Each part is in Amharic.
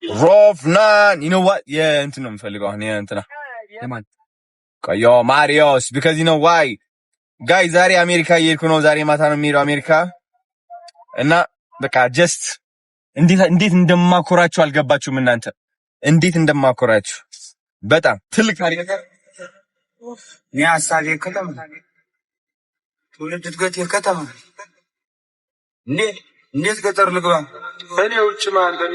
Rovnan. You know what? Yeah, into them fellow on here into yeah man. Yo Marios because you know why? Guys, Zari America yirkuno Zari matano miro America. እና በቃ just እንዴት እንደማኮራችሁ አልገባችሁም እናንተ እንዴት እንደማኮራችሁ በጣም ትልቅ ታሪክ ኒያሳጌ ከተማ ትውልድ እድገት ከተማ እንዴት ገጠር ልግባ እኔ ውጭ ማለኔ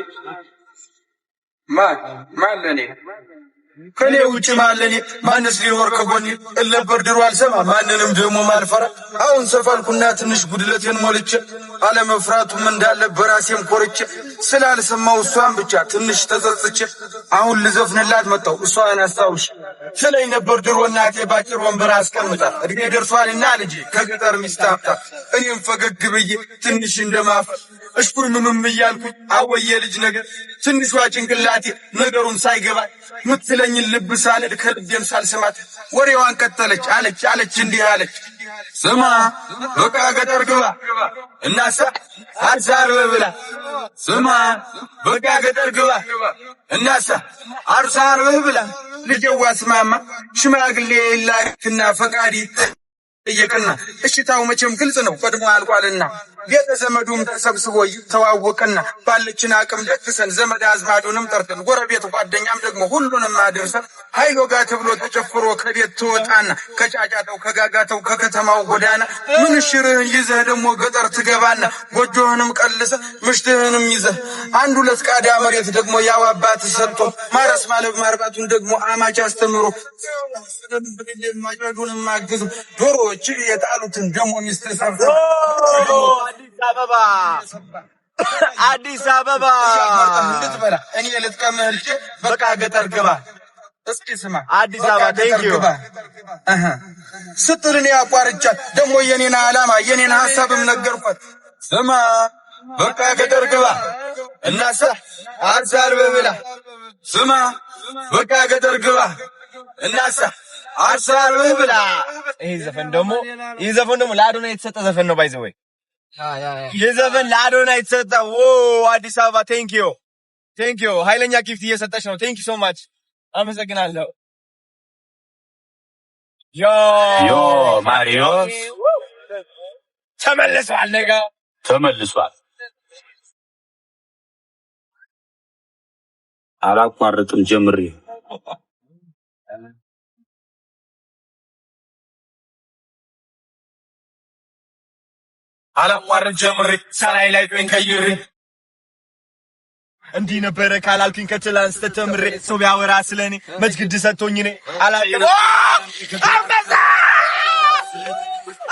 ከኔ ውጭ ማለኔ ማንስ ሊኖር ከጎኔ እለበር ድሮ አልሰማ ማንንም ደግሞ ማልፈራ አሁን ሰፋልኩና ትንሽ ጉድለቴን ሞልቼ አለመፍራቱም እንዳለ በራሴም ኮርቼ ስላልሰማው እሷን ብቻ ትንሽ ተጸጽቼ አሁን ልዘፍንላት መጣው እሷን አስታውሽ ስለይ ነበር ድሮ እናቴ ባጭር ወንበር አስቀምጣ እድሜ ደርሷልና ልጄ ከገጠር ሚስታፍታ እኔም ፈገግ ብዬ ትንሽ እንደማፍ እሽኩር ምንም እያልኩኝ አወየ ልጅ ነገር ትንሿ ጭንቅላቴ ነገሩን ሳይገባ ምትለኝ ልብ ሳልድ ከልቤም ሳልሰማት ወሬዋን ቀጠለች አለች እንዲህ አለች ስማ በቃ ገጠር ግባ እናሳ አርሳር ብላ ስማ በቃ ገጠር ግባ እናሳ አርሳር ብላ ልጅዋ ስማማ ሽማግሌ ላክና ፈቃዲ እየቀና እሽታው መቼም ግልጽ ነው ቀድሞ አልቋልና ቤተ ዘመዱም ተሰብስቦ ተዋወቀና ባለችን አቅም ደግሰን ዘመድ አዝማዱንም ጠርተን ጎረቤት ጓደኛም ደግሞ ሁሉንም አድርሰን ኃይሎ ጋር ተብሎ ተጨፍሮ ከቤት ትወጣና ከጫጫታው ከጋጋታው ከከተማው ጎዳና ምንሽርህን ይዘህ ደግሞ ገጠር ትገባና ጎጆህንም ቀልሰ ምሽትህንም ይዘህ አንድ ሁለት ቃዳ መሬት ደግሞ ያው አባት ሰጥቶ ማረስ ማለብ ማርባቱን ደግሞ አማች አስተምሮ ማጭዱንም ማግዝ ዶሮዎች የጣሉትን ደግሞ ሚስት ሰብቶ አዲስ አበባ እንድትበላ እኔ ልትቀመጥ በቃ ገጠር ግባ እስኪ ስማ አዲስ አበባ ቴንኪው ስትልኝ ያቋርጫት ደግሞ የኔና ዓላማ የኔና ሐሳብም ነገርኳት ስማ በቃ ገጠር ግባ እናሳ አርሳር በብላ ስማ በቃ ገጠር ግባ እናሳ አርሳር በብላ ይሄ ዘፈን ደግሞ ለአዶና የተሰጠ ዘፈን ነው ባይዘው የዘፈን ለአዶና የተሰጠ አዲስ አበባ ቴንኪዩ ኃይለኛ ጊፍት እየሰጠች ነው ቴንኪዩ ሶ ማች አመሰግናለሁ ዮ ማሪዮስ ተመልሷል አላቋርጥም ጀምሬ አላቋርጥ ጀምሬ ሰላይ ላይ ቀይሬ እንዲህ ነበረ ካላልኩኝ ከትላንት ተተምሬ ሰው ቢያወራ ስለኔ መጅግድ ሰጥቶኝ እኔ አላየው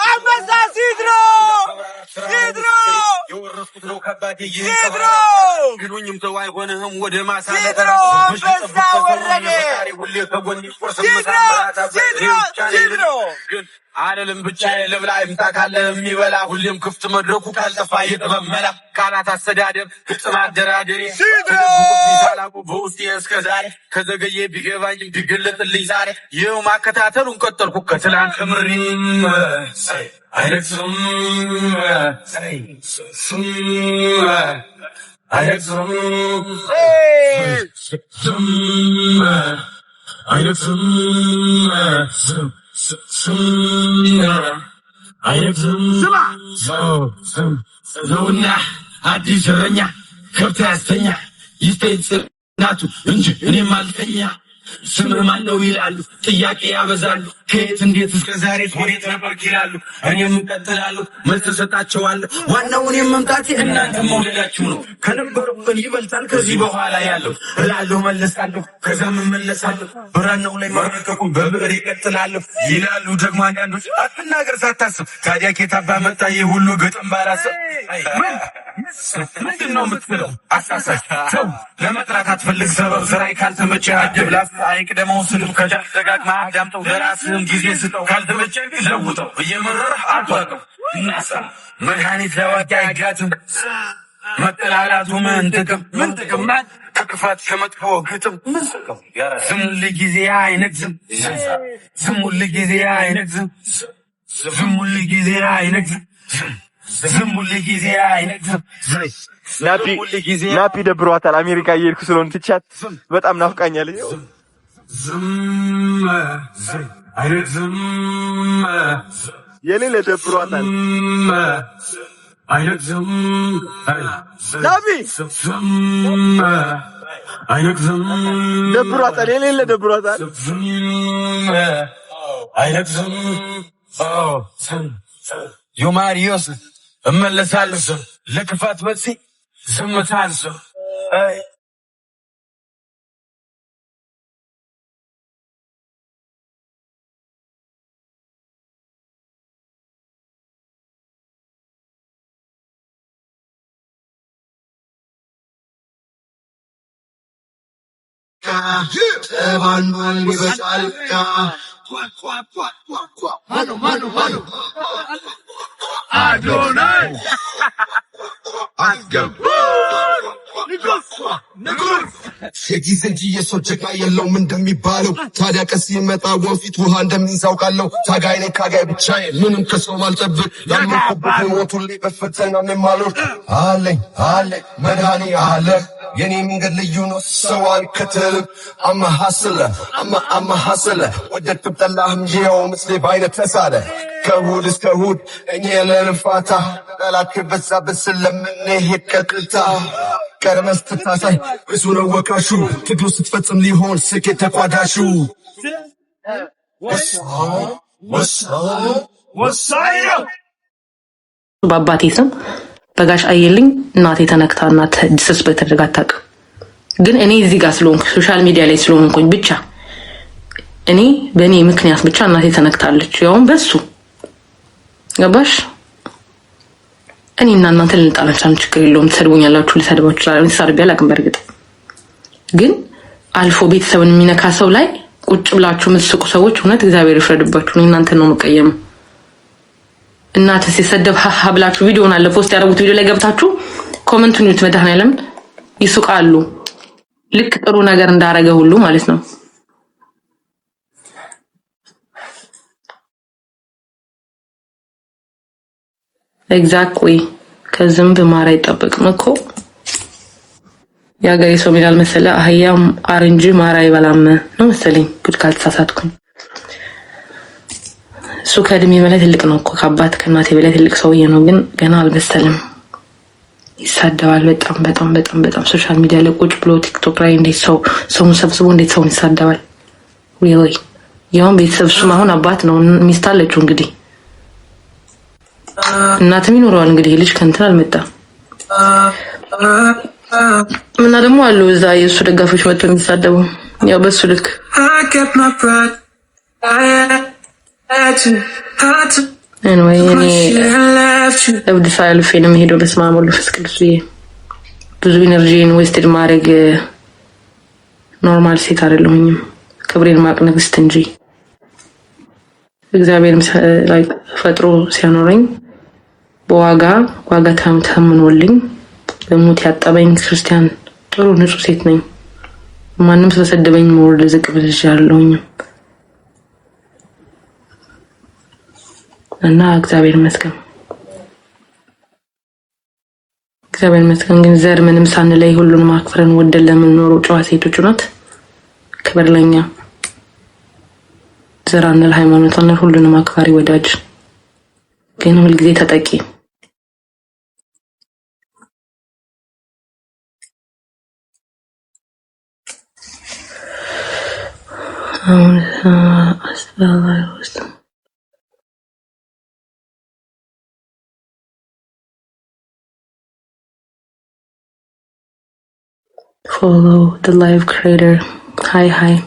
አንበሳ ሲድሮ የወረስኩት ነው ከባዴ ይሄድሮ ግሉኝም ተው አይሆንህም ወደ ማሳ ሲድሮ አንበሳ ወረደ ሁሌ ከጎን ይቆርስ መሳራት ሲድሮ ግን አለልም ብቻ ለብላ ይምጣ ካለ የሚበላ ሁሌም ክፍት መድረኩ ካልጠፋ የጥበብ መላ ቃላት አስተዳደር ግጥም አደራደሪ ሲታላቁ በውስጤ እስከ ዛሬ ከዘገየ ቢገባኝም ቢገለጥልኝ ዛሬ ይኸው ማከታተሉን ቀጠልኩ ከትላንት ምሪ አይረክስም ነውና አዲስ እረኛ ከብት ያስተኛ ይስጠኝ ጽናቱ እንጂ እኔም አልተኛ ስምህ ማን ነው ይላሉ ጥያቄ ያበዛሉ ከየት እንዴት እስከ ዛሬ ወዴት ነበርክ ይላሉ እኔም እቀጥላለሁ መልስ እሰጣቸዋለሁ ዋናው እኔም መምጣቴ እናንተ መውደዳችሁ ነው ከነበሩብን ይበልጣል ከዚህ በኋላ ያለው እላለሁ መለሳለሁ ከዛም እመለሳለሁ ብራናው ላይ ማረከኩ በብዕር ይቀጥላለሁ ይላሉ ደግሞ አንዳንዶች አትናገር ሳታስብ ታዲያ ኬታባ መጣ የሁሉ ገጠም ባራሰ ምንድን ነው የምትለው አሳሳች ሰው ለመጥራት አትፈልግ ሰበብ ስራይ ካልተመቸ አደብላፍ አይቅደመው ስድብ ከጃፍ ደጋግማ አዳምጠው ለራስህም ጊዜ ስጠው ካልተመቸ ለውጠው እየመረረህ አትዋጠው እናሳ መድኃኒት ለዋቂ አይጋትም መጠላላቱ ምን ጥቅም ከክፋት ከመጥፎ ግጥም ዝም ሁልጊዜ አይነግዝም ዝም ሁልጊዜ አይነግዝም ዝም ሁልጊዜ አይነግዝም ዝም ሁሉ ጊዜ አይነግዝም ናፒ ደብሯታል አሜሪካ እየሄድኩ ስለሆነ ትቻት በጣም ናፍቃኛለች ዝም አይነግዝም የሌለ ደብሯታል አይነግዝም ናፒ አይነግዝም ደብሯታል የሌለ ደብሯታል አይነግዝም ዮማሪዮስ እመለሳለሁ ለክፋት በሲ ዝምታለሁ ተባኗል ይበቃል ማኑ አዶናይ የጊዜ እንጂ የሰው ጀግና የለውም እንደሚባለው ታዲያ ቀስ ይመጣ ወንፊት ውሃ እንደሚንሳውቃለው ታጋይ ነኝ ካጋይ ብቻዬ ምንም ከሰው ማልጠብቅ ያመንኩበት ሞቱን ላይ በፈተና የማልወርድ አለኝ መድኃኒ አለ የኔ መንገድ ልዩ ነው ሰው አልከተልም አማሐስለ ወደድክም ጠላህም ይኸው ምስሌ በአይነት ተሳለ ከእሑድ እስከ እሑድ እኛ ለንፋታ ጠላት በዛበት ስለምንሄድ ቀጥታ ቀድመህ ስትታሳይ ብዙ ነው ወቃሹ ትግሉ ስትፈጽም ሊሆን ስኬት ተቋዳሹ በአባቴ ስም በጋሽ አየልኝ እናቴ ተነክታና ዲስሪስፔክት ተደርጋ አታውቅም። ግን እኔ እዚህ ጋር ስለሆንኩ ሶሻል ሚዲያ ላይ ስለሆንኩኝ ብቻ እኔ በእኔ ምክንያት ብቻ እናቴ ተነክታለች። ያውም በሱ ገባሽ? እኔና እናንተ ልንጣላችን ችግር የለውም። ትሰድቡኛላችሁ፣ ልሰድባችሁ ይችላል። ተሳርቤ አላውቅም። በእርግጥ ግን አልፎ ቤተሰብን የሚነካ ሰው ላይ ቁጭ ብላችሁ የምትስቁ ሰዎች እውነት እግዚአብሔር ይፍረድባችሁ። እኔ እናንተን ነው የምቀየመው። እናተ ሲሰደብ ሀ ብላችሁ ቪዲዮውን አለ ፖስት ያደረጉት ቪዲዮ ላይ ገብታችሁ ኮሜንቱን ይዩት። መድኃኒዓለም ይስቃሉ። ልክ ጥሩ ነገር እንዳረገ ሁሉ ማለት ነው። ኤግዛክትሊ ከዝንብ ማር አይጠበቅም እኮ ያገሬ ሰው ሚላል መሰለ አህያ አረንጂ ማር አይበላም ነው መሰለኝ። ጉድ ካልተሳሳትኩኝ። እሱ ከእድሜ በላይ ትልቅ ነው እኮ ከአባት ከእናቴ በላይ ትልቅ ሰውዬ ነው፣ ግን ገና አልበሰለም። ይሳደባል በጣም ሶሻል ሚዲያ ላይ ቁጭ ብሎ ቲክቶክ ላይ እንዴት ሰውን ሰብስቦ እንዴት ሰውን ይሳደባል? ወይ ያውን ቤተሰብ እሱም አሁን አባት ነው፣ ሚስት አለችው እንግዲህ እናትም ይኖረዋል እንግዲህ ልጅ ከእንትን አልመጣም። እና ደግሞ አሉ እዛ የእሱ ደጋፊዎች መጥተው የሚሳደቡ ያው በሱ ልክ anyway እኔ እብድ ሳልፍ ነው የምሄደው። በስመ አብ ወወልድ ወመንፈስ ቅዱስ። ብዙ ኢነርጂን ዌስትድ ማድረግ ኖርማል ሴት አይደለሁኝም። ክብሬን ማቅነግስት እንጂ እግዚአብሔር ላይ ፈጥሮ ሲያኖረኝ በዋጋ ተምኖልኝ በሞት ያጠበኝ ክርስቲያን ጥሩ ንጹህ ሴት ነኝ። ማንም ስለሰደበኝ ወርድ ዝቅ ብልሻለሁኝ እና እግዚአብሔር ይመስገን ግን ዘር ምንም ሳንለይ ሁሉንም አክብረን ወደን ለምንኖረው ጨዋ ሴቶች ናት። ክብር ለኛ። ዘር አንል ሃይማኖት አንል ሁሉንም አክባሪ ወዳጅ፣ ግን ሁልጊዜ ተጠቂ። Follow the live creator. Hi.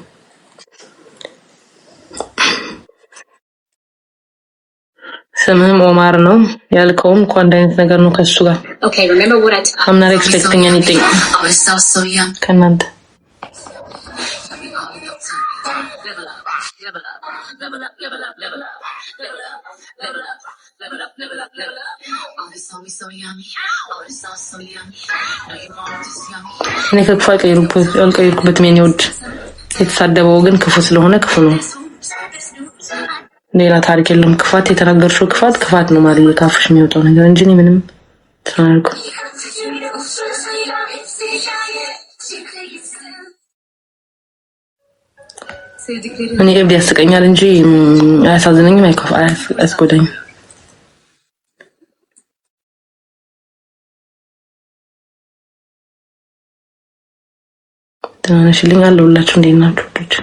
ስምህም ኦማር ነው ያልከውም እኮ አንድ አይነት ነገር ነው ከሱ ጋር። Okay, remember what I told you? I'm not expecting anything. I was so young. ከእናንተ እኔ ከክፉ አልቀየርኩበትም። የኔ ውድ የተሳደበው ግን ክፉ ስለሆነ ክፉ ነው። ሌላ ታሪክ የለም። ክፋት የተናገርሽው ክፋት ነው ማለት ካፍሽ የሚወጣው ነገር እንጂ ምንም ተናርኩ እኔ እብድ ያስቀኛል እንጂ አያሳዝነኝም፣ አያስጎዳኝም። ተናነሽልኝ አለሁላችሁ። እንዴት ናችሁ?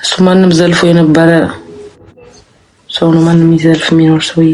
እሱ ማንም ዘልፎ የነበረ ሰው ነው። ማንም ይዘልፍ የሚኖር ሰውዬ